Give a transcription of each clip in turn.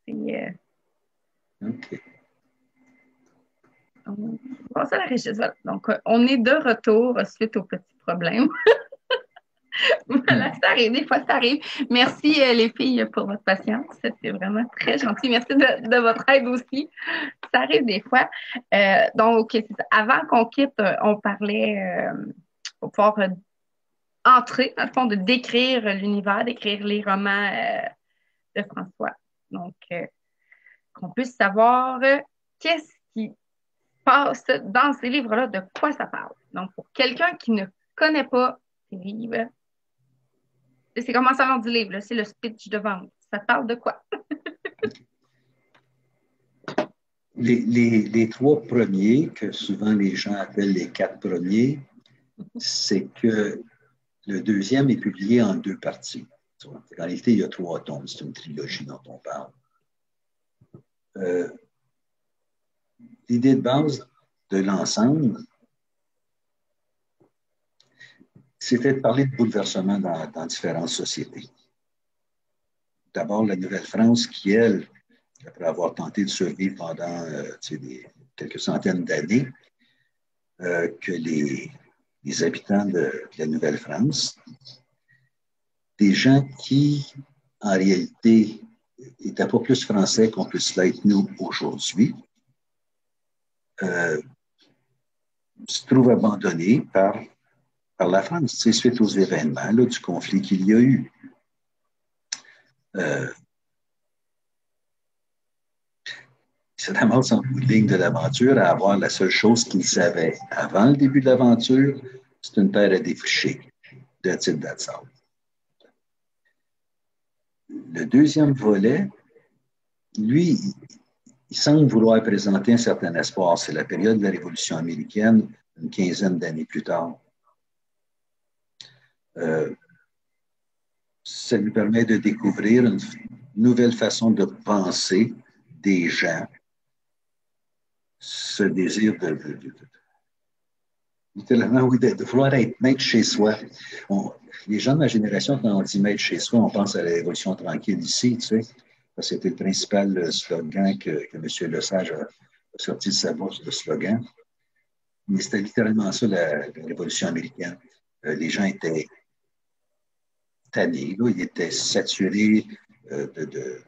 C'est, OK. on passe à la richesse. Voilà. Donc, on est de retour suite au petit problème. Voilà, ça arrive, des fois ça arrive. Merci les filles pour votre patience. C'était vraiment très gentil. Merci de votre aide aussi. Ça arrive des fois. Donc, avant qu'on quitte, on parlait pour pouvoir entrer, dans le fond, de décrire l'univers, d'écrire les romans de François. Donc, qu'on puisse savoir qu'est-ce qui passe dans ces livres-là, de quoi ça parle. Donc, pour quelqu'un qui ne connaît pas ces livres, c'est comment ça du livre, c'est le speech de vente. Ça parle de quoi? Les trois premiers, que souvent les gens appellent les quatre premiers, c'est que le deuxième est publié en deux parties. En réalité, il y a trois tomes. C'est une trilogie dont on parle. L'idée de base de l'ensemble, c'était de parler de bouleversements dans différentes sociétés. D'abord, la Nouvelle-France, qui, elle, après avoir tenté de survivre pendant quelques centaines d'années, que les habitants de la Nouvelle-France, des gens qui, en réalité, n'étaient pas plus français qu'on puisse l'être nous aujourd'hui, se trouvent abandonnés par la France, suite aux événements là, du conflit qu'il y a eu. Ça ramasse en bout de ligne de l'aventure à avoir la seule chose qu'ils savaient avant le début de l'aventure, c'est une terre à défricher. That's it, that's all. Le deuxième volet, lui, il semble vouloir présenter un certain espoir. C'est la période de la Révolution américaine, une quinzaine d'années plus tard. Ça lui permet de découvrir une nouvelle façon de penser des gens, ce désir littéralement, oui, de vouloir être maître chez soi. Les gens de ma génération, quand on dit maître chez soi, on pense à la Révolution tranquille ici, tu sais. C'était le principal slogan que M. Lesage a sorti de sa bouche, le slogan. Mais c'était littéralement ça, la Révolution américaine. Les gens étaient tannés, là, ils étaient saturés de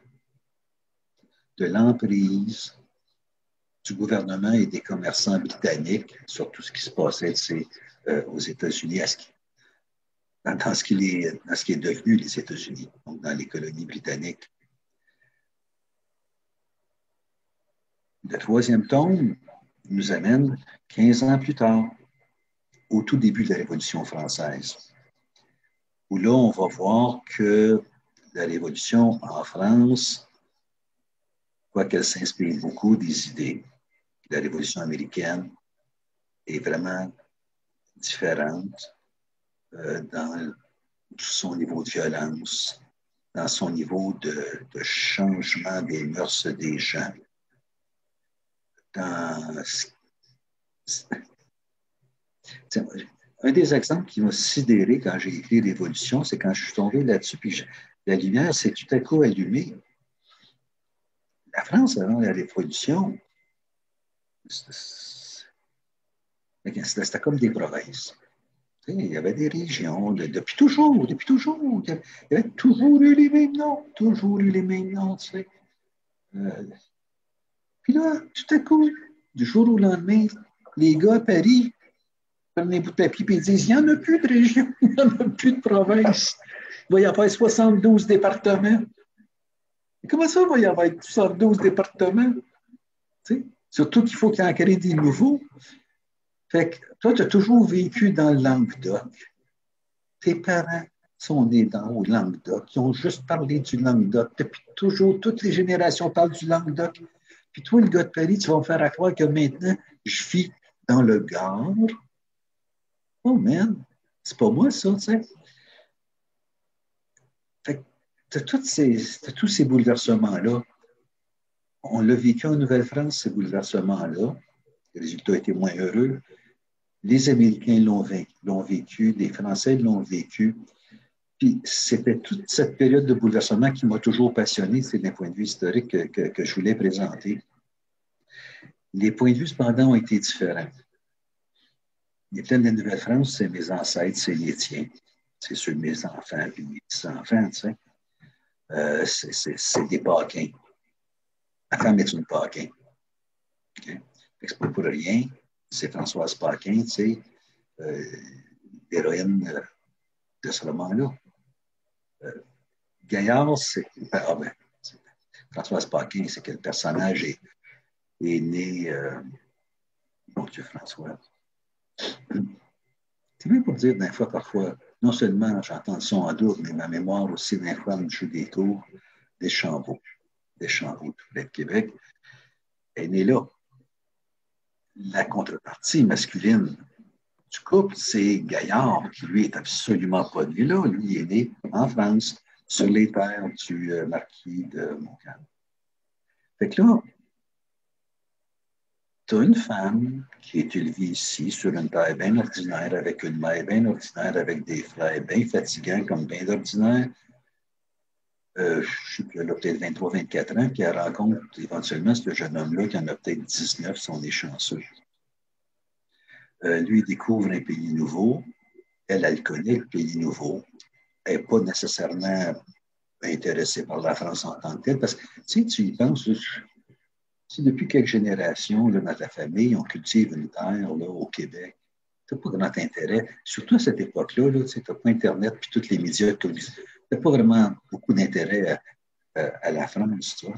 l'emprise du gouvernement et des commerçants britanniques sur tout ce qui se passait aux États-Unis, dans ce qui est devenu les États-Unis, donc dans les colonies britanniques. Le troisième tome nous amène 15 ans plus tard, au tout début de la Révolution française, où là, on va voir que la Révolution en France, quoiqu'elle s'inspire beaucoup des idées de la Révolution américaine, est vraiment différente dans son niveau de violence, dans son niveau de changement des mœurs des gens. Un des exemples qui m'a sidéré quand j'ai écrit Révolution, c'est quand je suis tombé là-dessus, puis la lumière s'est tout à coup allumée. La France, avant la Révolution, c'était comme des provinces. Il y avait des régions, depuis toujours, il y avait toujours eu les mêmes noms, tu sais. Puis là, tout à coup, du jour au lendemain, les gars à Paris prennent un bout de papier et ils disent, il n'y en a plus de région, il n'y en a plus de province. Il va y avoir 72 départements. Et comment ça, il va y avoir 72 départements? Tu sais? Surtout qu'il faut qu'il en crée des nouveaux. Fait que toi, tu as toujours vécu dans le Languedoc. Tes parents sont nés au Languedoc. Ils ont juste parlé du Languedoc. Depuis toujours, toutes les générations parlent du Languedoc. Puis toi, le gars de Paris, tu vas me faire croire que maintenant, je vis dans le Gard. Oh man, c'est pas moi ça, tu sais. Fait que t'as tous ces bouleversements-là. On l'a vécu en Nouvelle-France, ces bouleversements-là. Le résultat était moins heureux. Les Américains l'ont vécu, les Français l'ont vécu. Puis c'était toute cette période de bouleversement qui m'a toujours passionné, c'est d'un point de vue historique que je voulais présenter. Les points de vue, cependant, ont été différents. Les plaines de la Nouvelle-France, c'est mes ancêtres, c'est les tiens. C'est ceux de mes enfants et mes petits-enfants, tu sais. C'est des Paquins. Ma femme est une Paquin. Okay? C'est pas pour rien. C'est Françoise Paquin, tu sais, l'héroïne de ce roman-là. Gaillard, c'est. Ah ben, Françoise Paquin, c'est que le personnage est né. Mon Dieu, François. C'est bien pour dire, d'un fois, parfois, non seulement j'entends le son en double, mais ma mémoire aussi, d'un fois, me joue des tours, des Chambaud, tout près de Québec. Elle est née là. La contrepartie masculine du couple, c'est Gaillard, qui lui est absolument pas né là. Lui, il est né en France, sur les terres du marquis de Montcalm. Fait que là, tu as une femme qui est élevée ici sur une terre bien ordinaire, avec une mère bien ordinaire, avec des frères bien fatigants, comme bien d'ordinaire. Je ne sais plus, elle a peut-être 23-24 ans, puis elle rencontre éventuellement ce jeune homme-là qui en a peut-être 19, si on est chanceux. Lui, il découvre un pays nouveau. Elle le connaît, le pays nouveau. Elle n'est pas nécessairement intéressée par la France en tant que telle, parce que, tu sais, tu y penses, depuis quelques générations, là, dans ta famille, on cultive une terre là, au Québec. Tu n'as pas grand intérêt, surtout à cette époque-là, là, tu n'as pas Internet puis tous les médias. Tu n'as pas vraiment beaucoup d'intérêt à la France, tu vois.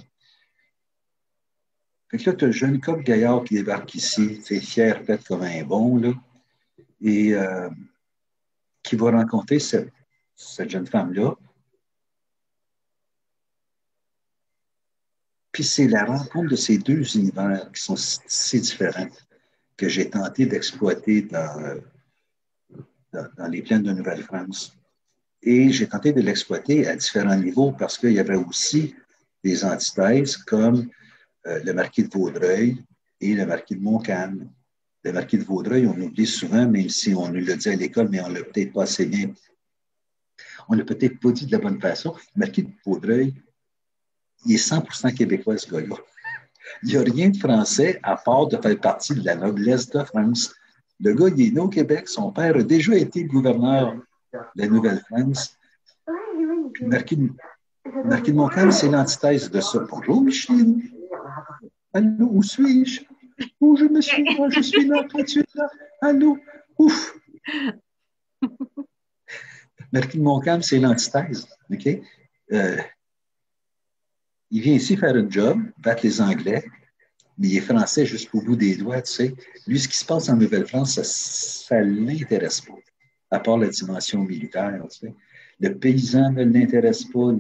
Fait que là, tu as le jeune couple Gaillard qui débarque ici, c'est fier, peut-être comme un bon, là, et qui va rencontrer cette jeune femme-là. Puis c'est la rencontre de ces deux univers qui sont si différents que j'ai tenté d'exploiter dans les plaines de Nouvelle-France. Et j'ai tenté de l'exploiter à différents niveaux parce qu'il y avait aussi des antithèses comme le marquis de Vaudreuil et le marquis de Montcalm. Le marquis de Vaudreuil, on oublie souvent, même si on nous le dit à l'école, mais on ne l'a peut-être pas assez bien. On ne l'a peut-être pas dit de la bonne façon. Le marquis de Vaudreuil, il est 100% québécois, ce gars-là. Il n'y a rien de français à part de faire partie de la noblesse de France. Le gars, il est né au Québec. Son père a déjà été gouverneur de la Nouvelle-France. Puis le marquis de Montcalm, c'est l'antithèse de ça. Bonjour, Micheline. Allô, où suis-je? Où je me suis? Moi, je suis là. Toi, tu es là. Allô? Ouf! Marquis de Montcalm, c'est l'antithèse. OK? Il vient ici faire un job, battre les Anglais, mais il est français jusqu'au bout des doigts, tu sais. Lui, ce qui se passe en Nouvelle-France, ça ne l'intéresse pas, à part la dimension militaire, tu sais. Le paysan ne l'intéresse pas,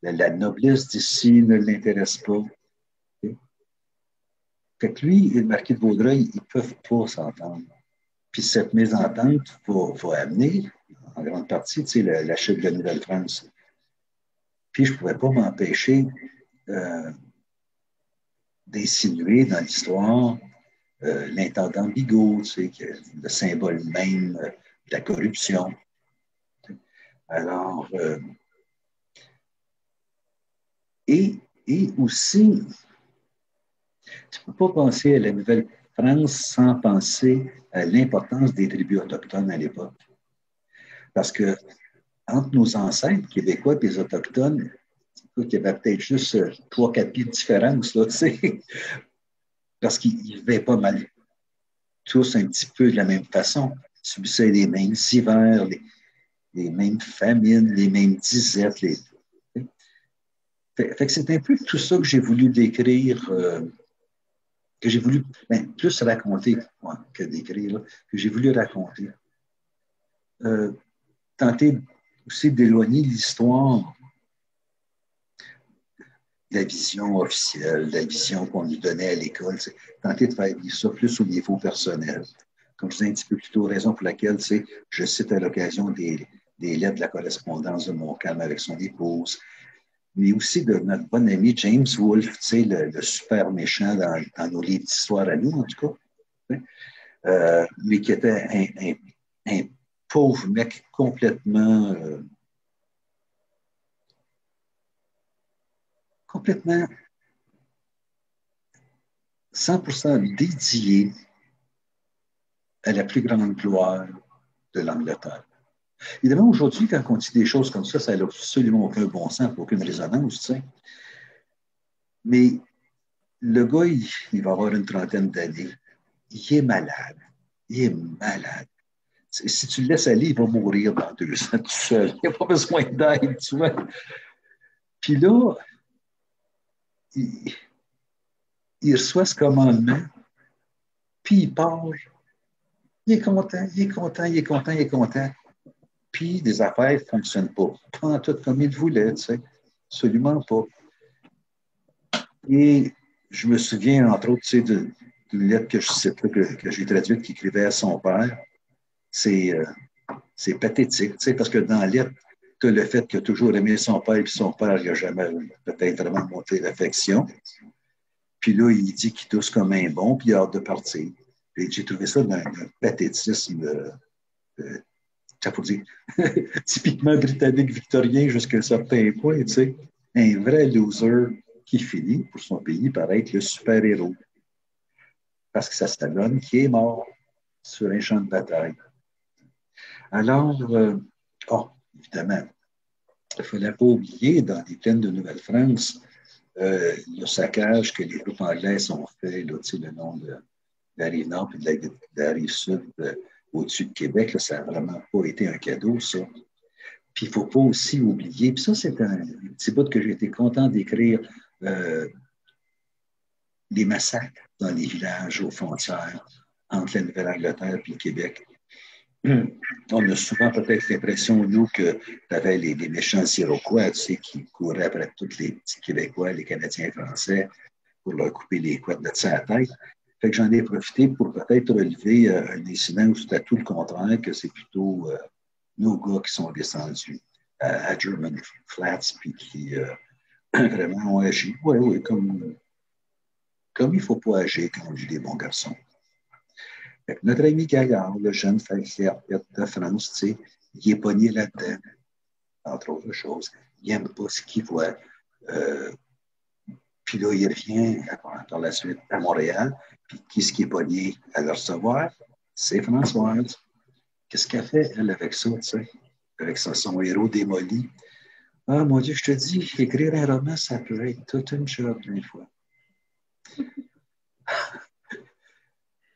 la noblesse d'ici ne l'intéresse pas. Okay? Fait que lui et le marquis de Vaudreuil, ils ne peuvent pas s'entendre. Puis cette mésentente va amener, en grande partie, tu sais, la chute de la Nouvelle-France. Puis je ne pouvais pas m'empêcher d'insinuer dans l'histoire l'intendant Bigot, tu sais, le symbole même de la corruption. Alors, et aussi, tu ne peux pas penser à la Nouvelle-France sans penser à l'importance des tribus autochtones à l'époque. Parce que entre nos ancêtres québécois et les Autochtones, il y avait peut-être juste 3-4 pieds de différence, là, tu sais, parce qu'ils vivaient pas mal tous un petit peu de la même façon, subissaient les mêmes hivers, les mêmes famines, les mêmes disettes. Fait que c'est un peu tout ça que j'ai voulu décrire, que j'ai voulu plus raconter que décrire, là, que j'ai voulu raconter. Tenter aussi d'éloigner l'histoire de la vision officielle, de la vision qu'on nous donnait à l'école. Tenter de faire ça plus au niveau personnel. Comme je disais un petit peu plus tôt, raison pour laquelle je cite à l'occasion des lettres de la correspondance de Montcalm avec son épouse, mais aussi de notre bon ami James Wolfe, le super méchant dans nos livres d'histoire à nous, en tout cas, mais qui était un pauvre mec complètement complètement 100% dédié à la plus grande gloire de l'Angleterre. Évidemment, aujourd'hui, quand on dit des choses comme ça n'a absolument aucun bon sens, aucune résonance, tu sais. Mais le gars, il va avoir une trentaine d'années. Il est malade. Il est malade. Si tu le laisses aller, il va mourir dans 2 ans tout seul. Il n'a pas besoin d'aide, tu vois. Puis là, il, il reçoit ce commandement, puis il part. Il est content, il est content, il est content, il est content. Puis les affaires ne fonctionnent pas. Pas tout comme il voulait, tu sais. Absolument pas. Et je me souviens, entre autres, tu sais, d'une lettre que je cite, que j'ai traduite, qu'il écrivait à son père. C'est pathétique, tu sais, parce que dans la lettre, tu as le fait qu'il a toujours aimé son père, puis son père n'a jamais peut-être vraiment montré l'affection. Puis là, il dit qu'il tousse comme un bon, puis il a hâte de partir. Et j'ai trouvé ça d'un pathétisme, ça faut dire, typiquement britannique victorien jusqu'à un certain point, tu sais. Un vrai loser qui finit pour son pays par être le super-héros. Parce que ça s'adonne qui est mort sur un champ de bataille. Alors, évidemment, il ne fallait pas oublier, dans les plaines de Nouvelle-France, le saccage que les troupes anglaises ont fait là, le long de la rive nord et de la rive sud au-dessus de Québec. Là, ça n'a vraiment pas été un cadeau, ça. Puis il ne faut pas aussi oublier, puis ça, c'est un petit bout que j'ai été content d'écrire, les massacres dans les villages aux frontières entre la Nouvelle-Angleterre et le Québec. On a souvent peut-être l'impression, nous, que tu avais les méchants Iroquois, tu sais, qui couraient après tous les petits Québécois, les Canadiens français, pour leur couper les couettes de sa tête. Fait que j'en ai profité pour peut-être relever un incident où c'était tout le contraire, que c'est plutôt nos gars qui sont descendus à German Flats, puis qui vraiment ont agi, oui, comme il ne faut pas agir quand on dit des bons garçons. Notre ami Gaillard, le jeune facteur de France, tu sais, il est pogné là-dedans, entre autres choses. Il n'aime pas ce qu'il voit. Puis là, il revient par la suite à Montréal. Puis qui est-ce qui est pogné à le recevoir? C'est Françoise. Qu'est-ce qu'elle fait, elle, avec ça, tu sais? Avec son héros démoli. Ah, mon Dieu, je te dis, écrire un roman, ça peut être toute une job, des fois.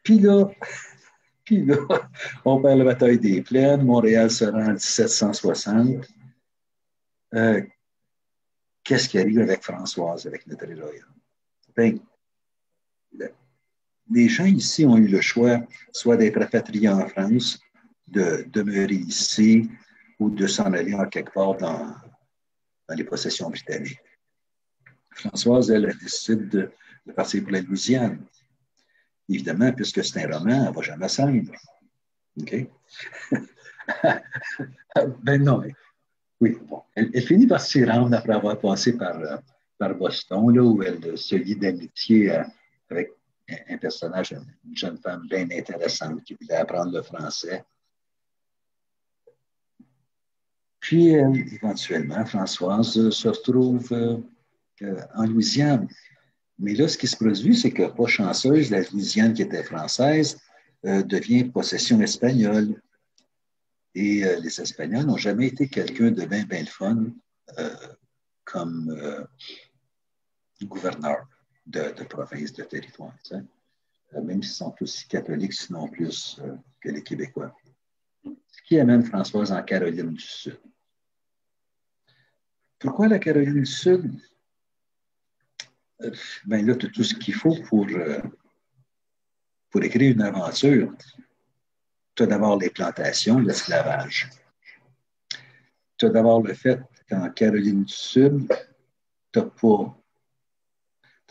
Puis là, on perd la bataille des Plaines. Montréal se rend en 1760. Qu'est-ce qui arrive avec Françoise, avec notre héroïne? Ben, les gens ici ont eu le choix soit d'être rapatriés en France, de demeurer ici ou de s'en aller en quelque part dans les possessions britanniques. Françoise, elle décide de partir pour la Louisiane. Évidemment, puisque c'est un roman, elle ne va jamais s'en aller. OK? Ben non, oui, bon. Elle finit par s'y rendre après avoir passé par Boston, là, où elle se lie d'amitié avec un personnage, une jeune femme bien intéressante qui voulait apprendre le français. Puis, éventuellement, Françoise se retrouve en Louisiane. Mais là, ce qui se produit, c'est que, pas chanceuse, la Louisiane qui était française devient possession espagnole. Et les Espagnols n'ont jamais été quelqu'un de bien, bien le fun comme gouverneur de province, de territoire. Même s'ils sont aussi catholiques, sinon plus que les Québécois. Ce qui amène Françoise en Caroline du Sud. Pourquoi la Caroline du Sud? Ben là, tu as tout ce qu'il faut pour écrire une aventure. Tu as d'abord les plantations, l'esclavage. Tu as d'abord le fait qu'en Caroline du Sud, tu n'as pas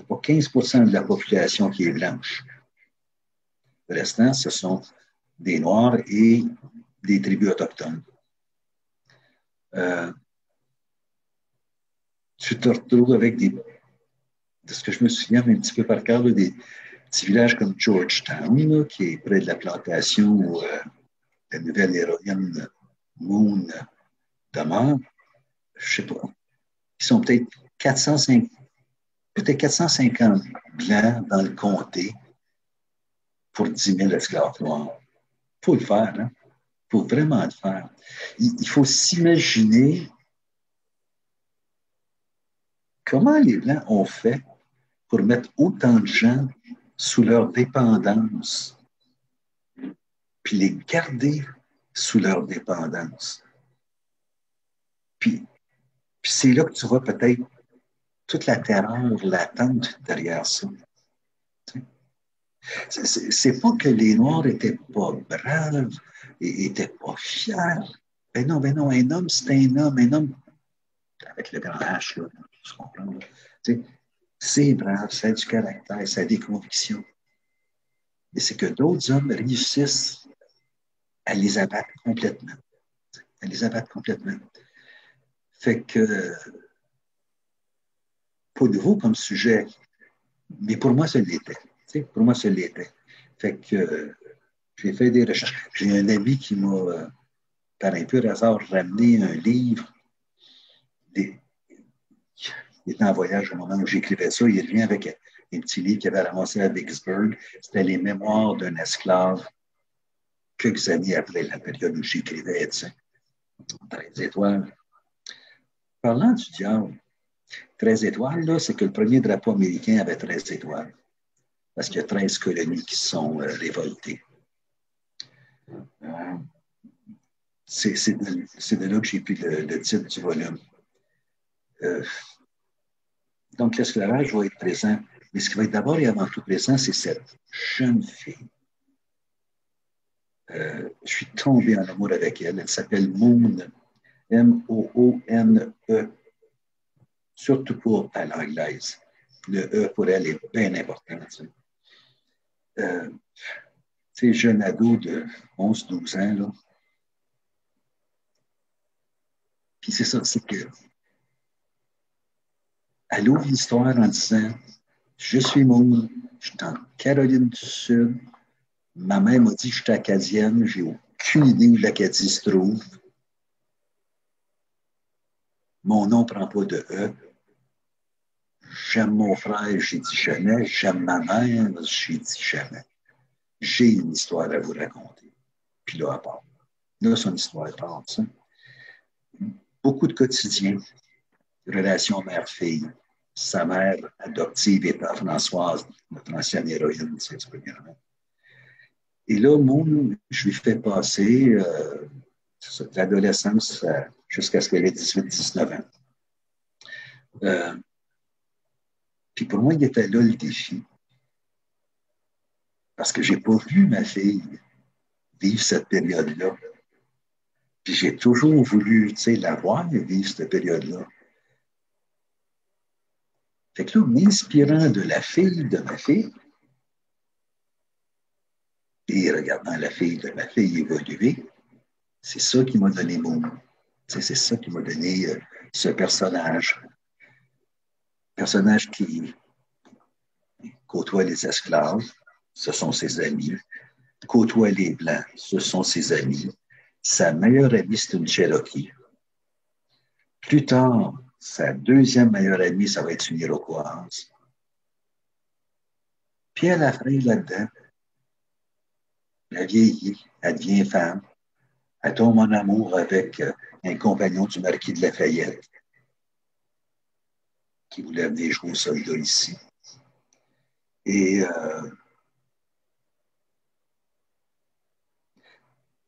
15% de la population qui est blanche. Le restant, ce sont des Noirs et des tribus autochtones. Tu te retrouves avec de ce que je me souviens un petit peu par cœur, des petits villages comme Georgetown, là, qui est près de la plantation où la nouvelle héroïne Moon demeure. Je ne sais pas. Ils sont peut-être 400, peut-être 450 blancs dans le comté pour 10 000 esclaves noirs. Il faut le faire, hein? Il faut vraiment le faire. Il faut s'imaginer comment les Blancs ont fait pour mettre autant de gens sous leur dépendance, puis les garder sous leur dépendance. Puis c'est là que tu vois peut-être toute la terreur latente derrière ça. C'est pas que les Noirs étaient pas braves et étaient pas fiers. Ben non, un homme, c'est un homme avec le grand H, là, tu comprends? C'est brave, ça a du caractère, ça a des convictions. Mais c'est que d'autres hommes réussissent à les abattre complètement. À les abattre complètement. Fait que, pas nouveau comme sujet, mais pour moi, ça l'était. Pour moi, ça l'était. Fait que j'ai fait des recherches. J'ai un ami qui m'a, par un peu hasard, ramené un livre. Il était en voyage au moment où j'écrivais ça. Il revient avec un petit livre qu'il avait ramassé à Vicksburg. C'était les mémoires d'un esclave quelques années après la période où j'écrivais, 13 étoiles. Parlant du diable, 13 étoiles, là, c'est que le premier drapeau américain avait 13 étoiles. Parce qu'il y a 13 colonies qui sont révoltées. C'est de là que j'ai pris le titre du volume. Donc, l'esclavage va être présent. Mais ce qui va être d'abord et avant tout présent, c'est cette jeune fille. Je suis tombé en amour avec elle. Elle s'appelle Moon. M-O-O-N-E. Surtout pour à l'anglaise. Le E pour elle est bien important. Jeune ado de 11-12 ans, là. Puis c'est ça, c'est que elle ouvre l'histoire en disant je suis Moon, je suis en Caroline du Sud. Ma mère m'a dit que je suis acadienne, j'ai aucune idée où l'Acadie se trouve. Mon nom ne prend pas de E. J'aime mon frère, j'ai dit jamais. J'aime ma mère, j'ai dit jamais. J'ai une histoire à vous raconter. Puis là, à part. Là, c'est une histoire à part, ça. Beaucoup de quotidiens, relations mère-fille. Sa mère adoptive étant Françoise, notre ancienne héroïne, c'est premièrement. Et là, moi, je lui fais passer de l'adolescence jusqu'à ce qu'elle ait 18-19 ans. Puis pour moi, il était là le défi. Parce que je n'ai pas vu ma fille vivre cette période-là. Puis j'ai toujours voulu, la voir vivre cette période-là. Fait que là, m'inspirant de la fille de ma fille, et regardant la fille de ma fille évoluer, c'est ça qui m'a donné mon nom. C'est ça qui m'a donné ce personnage. Personnage qui côtoie les esclaves, ce sont ses amis. Côtoie les Blancs, ce sont ses amis. Sa meilleure amie, c'est une Cherokee. Plus tard, sa deuxième meilleure amie, ça va être une Iroquoise. Puis à la fin, là-dedans, elle vieillit, elle devient femme. Elle tombe en amour avec un compagnon du marquis de Lafayette qui voulait venir jouer au soldat ici. Et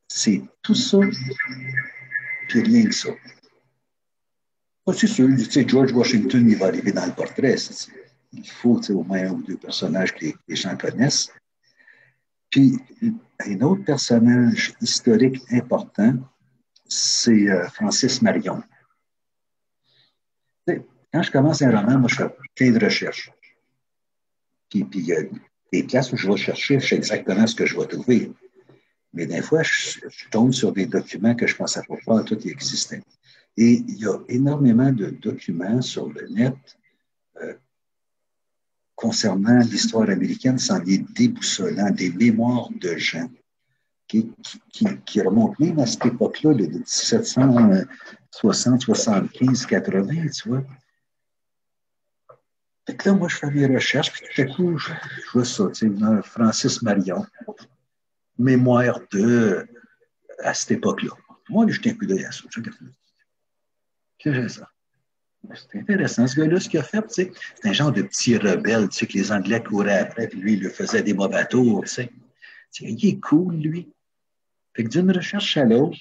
c'est tout ça, puis rien que ça. C'est sûr, George Washington, il va arriver dans le portrait. Il faut au moins un ou deux personnages que les gens connaissent. Puis, un autre personnage historique important, c'est Francis Marion. Quand je commence un roman, moi, je fais plein de recherches. Puis il y a des places où je vais chercher, je sais exactement ce que je vais trouver. Mais des fois, je tombe sur des documents que je ne pensais pas tout y existait. Et il y a énormément de documents sur le net concernant l'histoire américaine sans des déboussolants, des mémoires de gens qui remontent même à cette époque-là, de 1760, 75, 80, tu vois. Fait que là, moi, je fais mes recherches, puis tout à coup, je vois ça, tu sais, Francis Marion, mémoire de, à cette époque-là. Moi, je jeté un coup d'œil à ça. Que j'ai ça. C'est intéressant, ce gars-là, ce qu'il a fait, tu sais. C'est un genre de petit rebelle, tu sais, que les Anglais couraient après, puis lui, il le faisait des mauvais tours, tu sais. Il est cool, lui. Fait que d'une recherche à l'autre,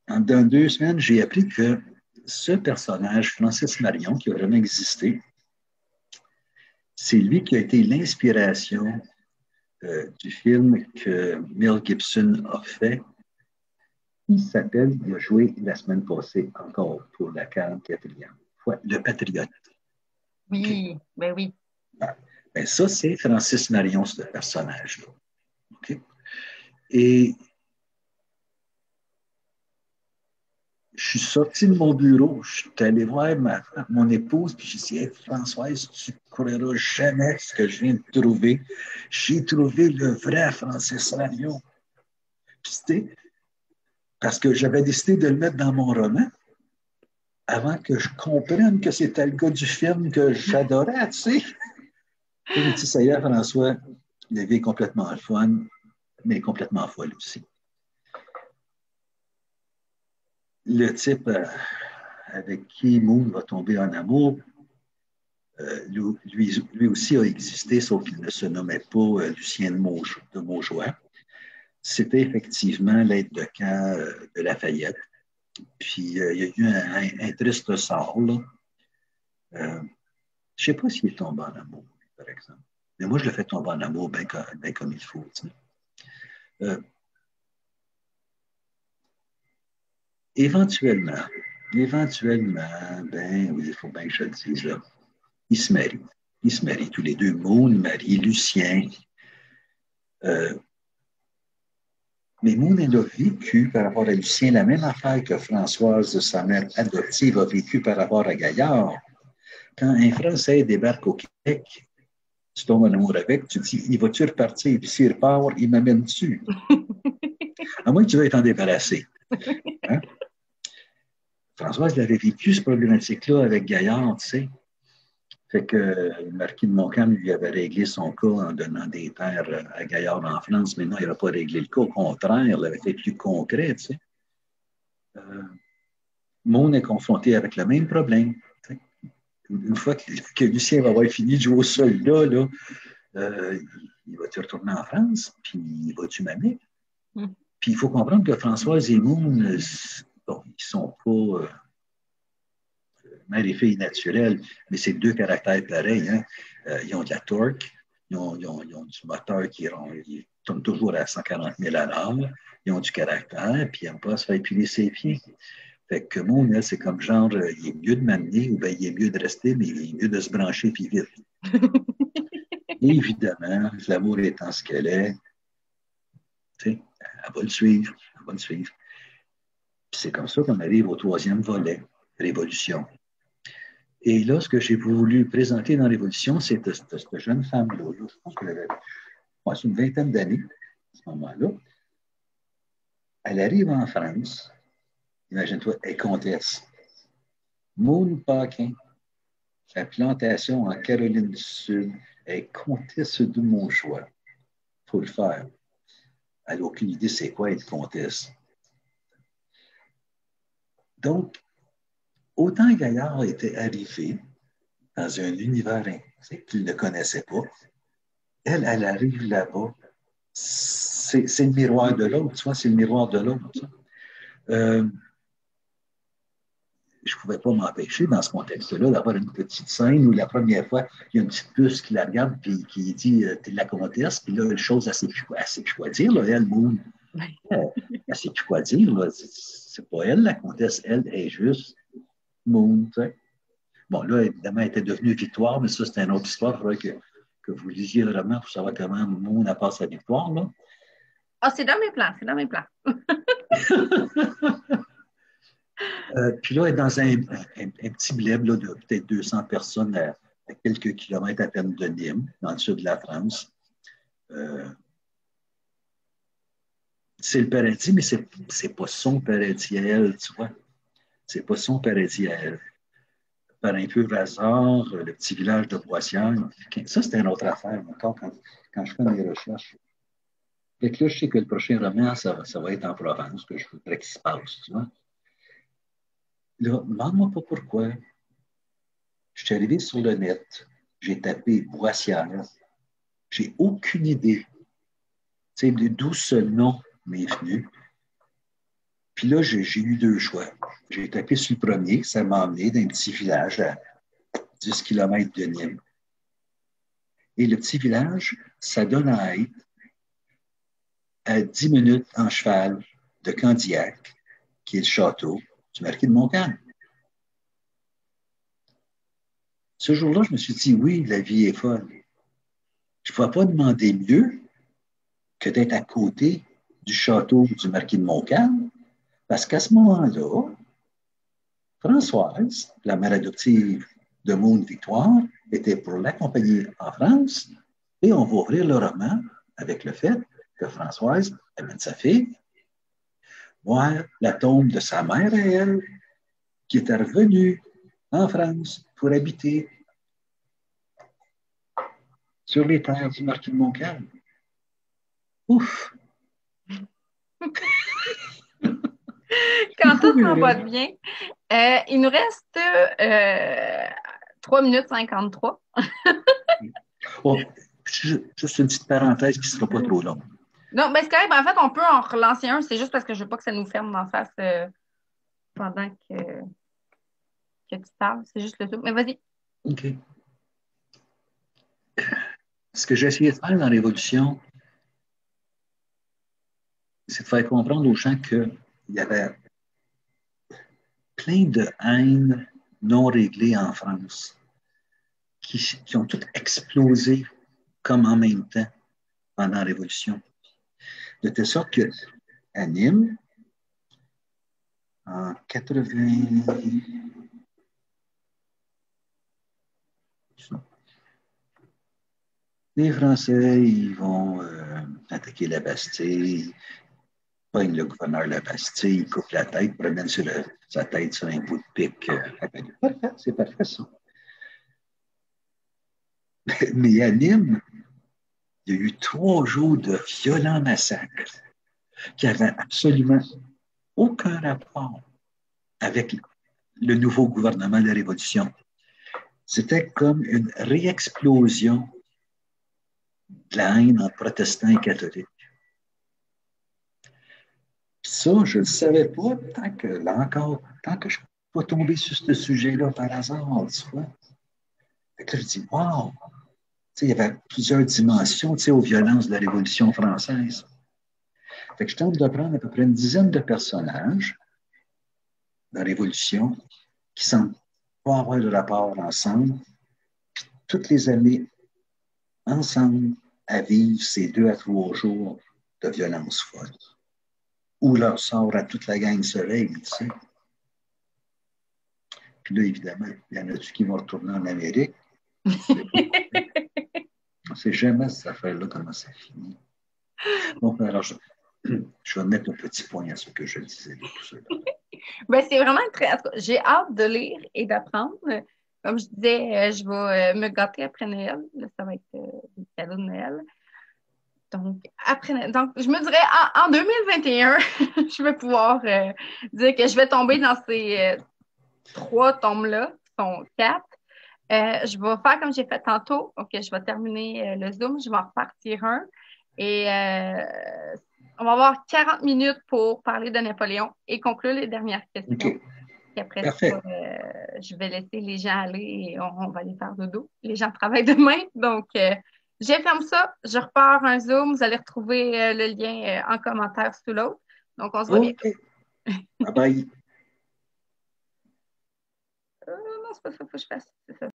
dans 2 semaines, j'ai appris que ce personnage, Francis Marion, qui a vraiment existé, c'est lui qui a été l'inspiration du film que Mel Gibson a fait. Il a joué la semaine passée encore pour la 44e fois, Le Patriote. Oui, okay. Ben oui. Ben ça, c'est Francis Marion, ce personnage-là. Okay? Et je suis sorti de mon bureau, je suis allé voir mon épouse, puis j'ai dit, hey, Françoise, tu ne croiras jamais ce que je viens de trouver. J'ai trouvé le vrai Francis Marion. Puis c'était parce que j'avais décidé de le mettre dans mon roman avant que je comprenne que c'était le gars du film que j'adorais, tu sais. Je me dis, ça y est, François, la vie est complètement fun, mais complètement folle aussi. Le type avec qui Moon va tomber en amour, lui aussi a existé, sauf qu'il ne se nommait pas Lucien de Maujoie. C'était effectivement l'aide de camp de Lafayette. Puis il y a eu un triste sort, là. Je ne sais pas s'il est tombé en amour, par exemple. Mais moi, je le fais tomber en amour bien comme il faut. Tu sais. Éventuellement, ben oui, il faut bien que je le dise, là, ils se marient. Ils se marient tous les deux. Moon marie Lucien. Mais Moon, elle a vécu par rapport à Lucien la même affaire que Françoise, sa mère adoptive, a vécu par rapport à Gaillard. Quand un Français débarque au Québec, tu tombes en amour avec, tu te dis, il va-tu repartir? Puis s'il repart, il m'amène-tu? À moins que tu veuilles t'en débarrasser. Hein? Françoise l'avait vécu, cette problématique-là, avec Gaillard, tu sais. Fait que le marquis de Montcalm lui avait réglé son cas en donnant des terres à Gaillard en France, mais non, il n'avait pas réglé le cas. Au contraire, il avait fait plus concret, tu sais. Mon est confronté avec le même problème. Tu sais. Une fois que Lucien va avoir fini de jouer au soldat, là, il va-tu retourner en France, puis il va-tu m'amener? Puis il faut comprendre que Françoise et Moon, bon, ils ne sont pas mère et fille naturelle, mais c'est deux caractères pareils. Hein. Ils ont de la torque, ils ont du moteur qui tourne toujours à 140 000 à l'heure, ils ont du caractère, puis ils n'aiment pas se faire piler ses pieds. Fait que Moon, c'est comme genre, il est mieux de m'amener ou bien il est mieux de rester, mais il est mieux de se brancher puis vite. Et évidemment, l'amour étant ce qu'elle est, tu sais, elle va le suivre, elle va le suivre. Puis c'est comme ça qu'on arrive au 3e volet, Révolution. Et là, ce que j'ai voulu présenter dans Révolution, c'est cette jeune femme-là. Je pense qu'elle avait une vingtaine d'années à ce moment-là. Elle arrive en France. Imagine-toi, elle est comtesse. Moon Paquin, la plantation en Caroline du Sud, elle est comtesse de Montjoie. Il faut le faire. Elle n'a aucune idée c'est quoi être comtesse. Donc, autant Gaillard était arrivé dans un univers qu'il ne connaissait pas, elle arrive là-bas. C'est le miroir de l'autre, tu vois, c'est le miroir de l'autre. Je ne pouvais pas m'empêcher, dans ce contexte-là, d'avoir une petite scène où la première fois, il y a une petite puce qui la regarde et qui dit t'es la comtesse, puis là, une chose assez plus quoi dire, là, elle, Moon. Elle sait plus quoi dire, là. C'est pas elle, la comtesse, elle est juste Moon, tu sais. Bon, là, évidemment, elle était devenue Victoire, mais ça, c'est une autre histoire. Il faudrait que vous lisiez le roman pour savoir comment Moon a passé sa victoire, là. Ah, c'est dans mes plans, c'est dans mes plans. Puis là, elle est dans un petit bled là, de peut-être 200 personnes à quelques kilomètres à peine de Nîmes, dans le sud de la France. C'est le paradis, mais c'est pas son paradis à elle, tu vois. C'est pas son paradis à elle. par un peu hasard, le petit village de Boissière. Ça, c'était une autre affaire, encore quand je fais mes recherches. Fait que là, je sais que le prochain roman, ça va être en Provence, que je voudrais qu'il se passe, tu vois. Là, demande-moi pas pourquoi. Je suis arrivé sur le net, j'ai tapé Boissière, j'ai aucune idée, tu sais, d'où ce nom m'est venu. Puis là, j'ai eu deux choix. J'ai tapé sur le premier, ça m'a emmené dans un petit village à 10 km de Nîmes. Et le petit village, ça donne à être à 10 minutes en cheval de Candiac, qui est le château du marquis de Montcalm. Ce jour-là, je me suis dit, oui, la vie est folle. Je ne pouvais pas demander mieux que d'être à côté du château du marquis de Montcalm, parce qu'à ce moment-là, Françoise, la mère adoptive de Maune Victoire, était pour l'accompagner en France, et on va ouvrir le roman avec le fait que Françoise amène sa fille voir la tombe de sa mère à elle, qui était revenue en France pour habiter sur les terres du marquis de Montcalm. Ouf! Quand tout s'emboîte bien. Il nous reste 3 minutes 53. Oh, juste une petite parenthèse qui ne sera pas trop longue. Non, ben c'est correct. Ben, en fait, on peut en relancer un. C'est juste parce que je veux pas que ça nous ferme d'en face pendant que tu parles. C'est juste le tout. Mais vas-y. OK. Ce que j'ai essayé de faire dans l'Évolution, c'est de faire comprendre aux gens qu'il y avait plein de haines non réglées en France qui ont toutes explosé comme en même temps pendant la Révolution. De telle sorte qu'à Nîmes, en 80, les Français, ils vont attaquer la Bastille, pognent le gouverneur de la Bastille, ils coupent la tête, promènent sa tête sur un bout de pic. Parfait, c'est parfait ça. Mais à Nîmes, il y a eu 3 jours de violents massacres qui n'avaient absolument aucun rapport avec le nouveau gouvernement de la Révolution. C'était comme une réexplosion de la haine entre protestants et catholiques. Puis ça, je ne le savais pas tant que, là encore, tant que je ne suis pas tombé sur ce sujet-là par hasard, tu vois. Fait que là, je dis, wow! Tu sais, il y avait plusieurs dimensions, tu sais, aux violences de la Révolution française. Fait que je tente de prendre à peu près une dizaine de personnages de la Révolution qui semblent pas avoir de rapport ensemble, puis toutes les années ensemble à vivre ces 2 à 3 jours de violence folle. Où leur sort à toute la gang se règle, tu sais. Puis là, évidemment, il y en a-tu qui vont retourner en Amérique? On ne sait jamais cette affaire-là, comment ça finit. Bon, alors, je vais mettre un petit point à ce que je disais de tout ça. Ben, c'est vraiment très. En tout cas, j'ai hâte de lire et d'apprendre. Comme je disais, je vais me gâter après Noël. Là, ça va être des cadeaux de Noël. Donc, je me dirais en 2021, je vais pouvoir dire que je vais tomber dans ces 3 tomes-là, qui sont 4. Je vais faire comme j'ai fait tantôt. OK, je vais terminer le Zoom, je vais en repartir un. Et on va avoir 40 minutes pour parler de Napoléon et conclure les dernières questions. OK. Puis après Parfait. ça, je vais laisser les gens aller et on va aller faire dodo. Les gens travaillent demain. Donc, je ferme ça. Je repars un Zoom. Vous allez retrouver le lien en commentaire sous l'autre. Donc, on se voit bientôt. OK. Bye bye. Non, c'est pas ça qu'il faut que je fasse. C'est ça.